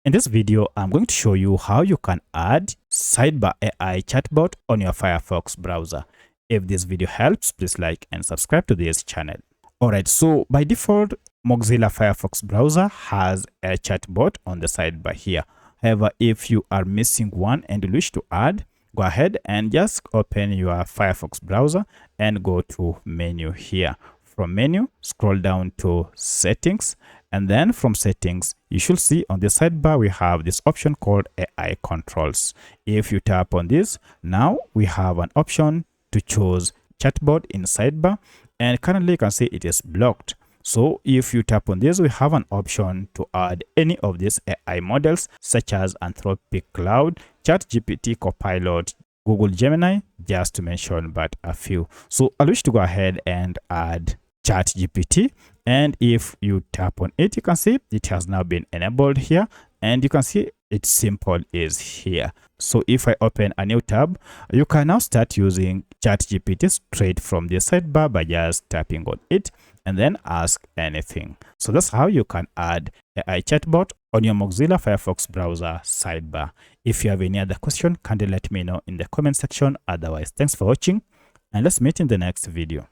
In this video, I'm going to show you how you can add Sidebar AI chatbot on your Firefox browser. If this video helps, please like and subscribe to this channel. Alright, so by default, Mozilla Firefox browser has a chatbot on the sidebar here. However, if you are missing one and you wish to add, go ahead and just open your Firefox browser and go to menu here. From menu, scroll down to settings, and then from settings, you should see on the sidebar we have this option called AI controls. If you tap on this, now we have an option to choose chatbot in sidebar, and currently you can see it is blocked. So if you tap on this, we have an option to add any of these AI models such as Anthropic Cloud, ChatGPT Copilot, Google Gemini, just to mention but a few. So I wish to go ahead and add ChatGPT, and if you tap on it, you can see it has now been enabled here, and you can see its symbol is here. So if I open a new tab, you can now start using ChatGPT straight from the sidebar by just tapping on it and then ask anything. So that's how you can add AI chatbot on your Mozilla Firefox browser sidebar. If you have any other question, kindly let me know in the comment section. Otherwise, thanks for watching, and let's meet in the next video.